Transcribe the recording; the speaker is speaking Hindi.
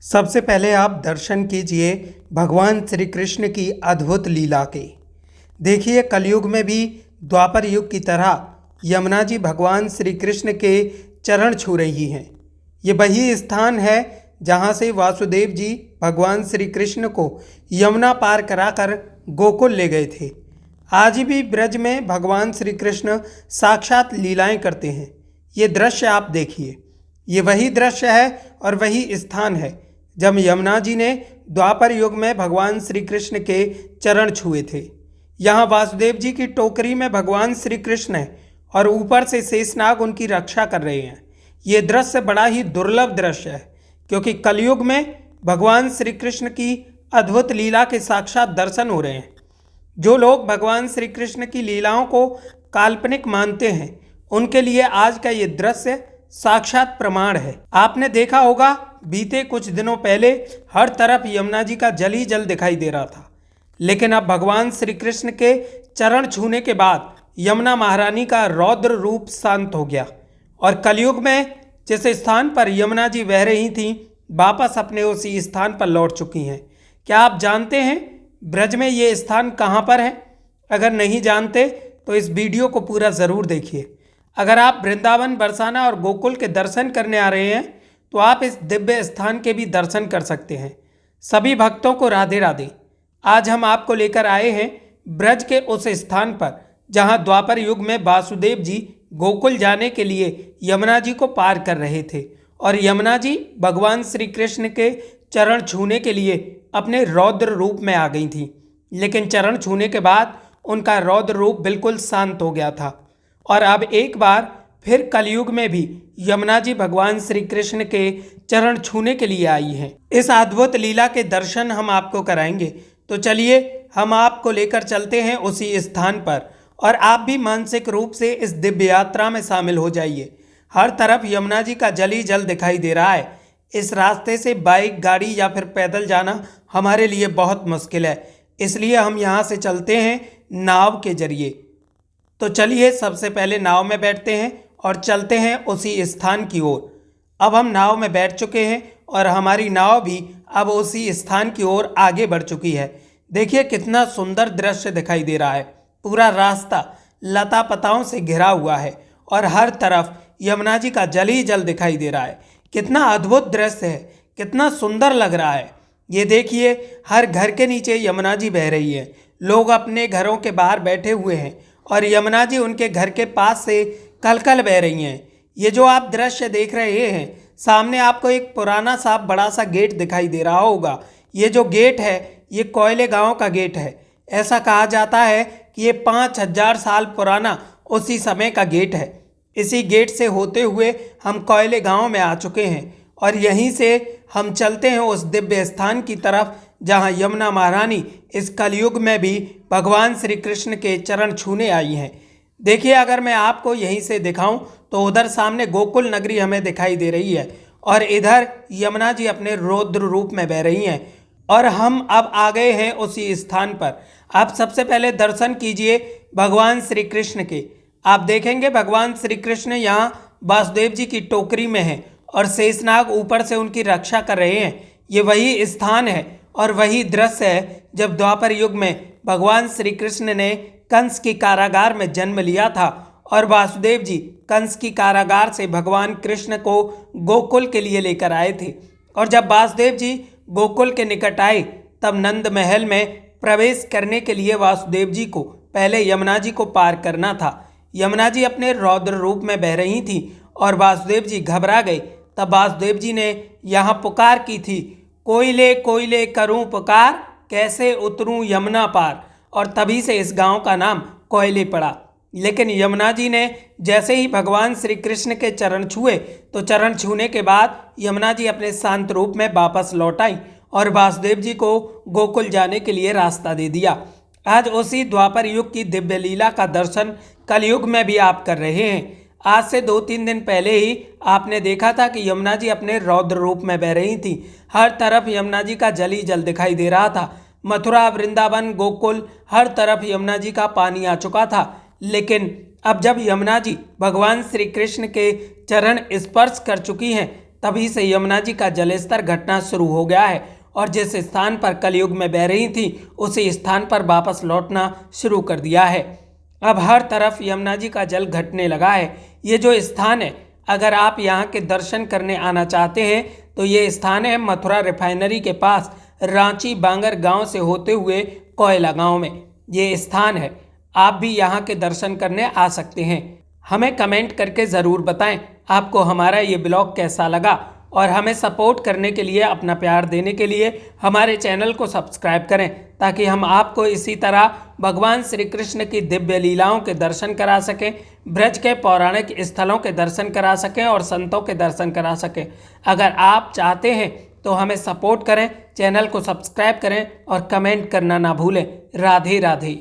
सबसे पहले आप दर्शन कीजिए भगवान श्री कृष्ण की अद्भुत लीला के। देखिए, कलयुग में भी द्वापर युग की तरह यमुना जी भगवान श्री कृष्ण के चरण छू रही हैं। ये वही स्थान है जहाँ से वासुदेव जी भगवान श्री कृष्ण को यमुना पार कराकर गोकुल ले गए थे। आज भी ब्रज में भगवान श्री कृष्ण साक्षात लीलाएं करते हैं। ये दृश्य आप देखिए, ये वही दृश्य है और वही स्थान है जब यमुना जी ने द्वापर युग में भगवान श्री कृष्ण के चरण छुए थे। यहाँ वासुदेव जी की टोकरी में भगवान श्री कृष्ण है और ऊपर से शेषनाग उनकी रक्षा कर रहे हैं। ये दृश्य बड़ा ही दुर्लभ दृश्य है, क्योंकि कलयुग में भगवान श्री कृष्ण की अद्भुत लीला के साक्षात दर्शन हो रहे हैं। जो लोग भगवान श्री कृष्ण की लीलाओं को काल्पनिक मानते हैं, उनके लिए आज का ये दृश्य साक्षात प्रमाण है। आपने देखा होगा, बीते कुछ दिनों पहले हर तरफ यमुना जी का जल ही जल दिखाई दे रहा था, लेकिन अब भगवान श्री कृष्ण के चरण छूने के बाद यमुना महारानी का रौद्र रूप शांत हो गया और कलयुग में जिस स्थान पर यमुना जी बह रही थीं, वापस अपने उसी स्थान पर लौट चुकी हैं। क्या आप जानते हैं ब्रज में ये स्थान कहाँ पर है? अगर नहीं जानते तो इस वीडियो को पूरा ज़रूर देखिए। अगर आप वृंदावन, बरसाना और गोकुल के दर्शन करने आ रहे हैं तो आप इस दिव्य स्थान के भी दर्शन कर सकते हैं। सभी भक्तों को राधे राधे। आज हम आपको लेकर आए हैं ब्रज के उस स्थान पर जहां द्वापर युग में वासुदेव जी गोकुल जाने के लिए यमुना जी को पार कर रहे थे और यमुना जी भगवान श्री कृष्ण के चरण छूने के लिए अपने रौद्र रूप में आ गई थी। लेकिन चरण छूने के बाद उनका रौद्र रूप बिल्कुल शांत हो गया था और अब एक बार फिर कलयुग में भी यमुना जी भगवान श्री कृष्ण के चरण छूने के लिए आई हैं। इस अद्भुत लीला के दर्शन हम आपको कराएंगे, तो चलिए हम आपको लेकर चलते हैं उसी स्थान पर और आप भी मानसिक रूप से इस दिव्य यात्रा में शामिल हो जाइए। हर तरफ यमुना जी का जल ही जल दिखाई दे रहा है। इस रास्ते से बाइक, गाड़ी या फिर पैदल जाना हमारे लिए बहुत मुश्किल है, इसलिए हम यहाँ से चलते हैं नाव के जरिए। तो चलिए सबसे पहले नाव में बैठते हैं और चलते हैं उसी स्थान की ओर। अब हम नाव में बैठ चुके हैं और हमारी नाव भी अब उसी स्थान की ओर आगे बढ़ चुकी है। देखिए कितना सुंदर दृश्य दिखाई दे रहा है। पूरा रास्ता लता पताओं से घिरा हुआ है और हर तरफ यमुना जी का जल ही जल दिखाई दे रहा है। कितना अद्भुत दृश्य है, कितना सुंदर लग रहा है। ये देखिए, हर घर के नीचे यमुना जी बह रही है। लोग अपने घरों के बाहर बैठे हुए हैं और यमुना जी उनके घर के पास से कलकल बह रही हैं। ये जो आप दृश्य देख रहे हैं, सामने आपको एक पुराना सा बड़ा सा गेट दिखाई दे रहा होगा। ये जो गेट है, ये कोयले गांव का गेट है। ऐसा कहा जाता है कि ये 5000 साल पुराना उसी समय का गेट है। इसी गेट से होते हुए हम कोयले गांव में आ चुके हैं और यहीं से हम चलते हैं उस दिव्य स्थान की तरफ जहां यमुना महारानी इस कलयुग में भी भगवान श्री कृष्ण के चरण छूने आई हैं। देखिए, अगर मैं आपको यहीं से दिखाऊं तो उधर सामने गोकुल नगरी हमें दिखाई दे रही है और इधर यमुना जी अपने रौद्र रूप में बह रही हैं और हम अब आ गए हैं उसी स्थान पर। आप सबसे पहले दर्शन कीजिए भगवान श्री कृष्ण के। आप देखेंगे भगवान श्री कृष्ण यहाँ वासुदेव जी की टोकरी में हैं और शेषनाग ऊपर से उनकी रक्षा कर रहे हैं। ये वही स्थान है और वही दृश्य है जब द्वापर युग में भगवान श्री कृष्ण ने कंस की कारागार में जन्म लिया था और वासुदेव जी कंस की कारागार से भगवान कृष्ण को गोकुल के लिए लेकर आए थे। और जब वासुदेव जी गोकुल के निकट आए, तब नंद महल में प्रवेश करने के लिए वासुदेव जी को पहले यमुना जी को पार करना था। यमुना जी अपने रौद्र रूप में बह रही थी और वासुदेव जी घबरा गए। तब वासुदेव जी ने यहाँ पुकार की थी, कोयले कोयले करूं पुकार, कैसे उतरूं यमुना पार। और तभी से इस गांव का नाम कोयले पड़ा। लेकिन यमुना जी ने जैसे ही भगवान श्री कृष्ण के चरण छुए, तो चरण छूने के बाद यमुना जी अपने शांत रूप में वापस लौट आई और वासुदेव जी को गोकुल जाने के लिए रास्ता दे दिया। आज उसी द्वापर युग की दिव्य लीला का दर्शन कलयुग में भी आप कर रहे हैं। आज से 2-3 दिन पहले ही आपने देखा था कि यमुना जी अपने रौद्र रूप में बह रही थी। हर तरफ यमुना जी का जल ही जल दिखाई दे रहा था। मथुरा, वृंदावन, गोकुल, हर तरफ यमुना जी का पानी आ चुका था। लेकिन अब जब यमुना जी भगवान श्री कृष्ण के चरण स्पर्श कर चुकी हैं, तभी से यमुना जी का जलस्तर घटना शुरू हो गया है और जिस स्थान पर कलयुग में बह रही थी उसी स्थान पर वापस लौटना शुरू कर दिया है। अब हर तरफ यमुना जी का जल घटने लगा है। ये जो स्थान है, अगर आप यहाँ के दर्शन करने आना चाहते हैं तो ये स्थान है मथुरा रिफाइनरी के पास रांची बांगर गांव से होते हुए कोयला गांव में ये स्थान है। आप भी यहाँ के दर्शन करने आ सकते हैं। हमें कमेंट करके ज़रूर बताएं आपको हमारा ये ब्लॉग कैसा लगा और हमें सपोर्ट करने के लिए, अपना प्यार देने के लिए हमारे चैनल को सब्सक्राइब करें ताकि हम आपको इसी तरह भगवान श्री कृष्ण की दिव्य लीलाओं के दर्शन करा सकें, ब्रज के पौराणिक स्थलों के दर्शन करा सकें और संतों के दर्शन करा सकें। अगर आप चाहते हैं तो हमें सपोर्ट करें, चैनल को सब्सक्राइब करें और कमेंट करना ना भूलें। राधे राधे।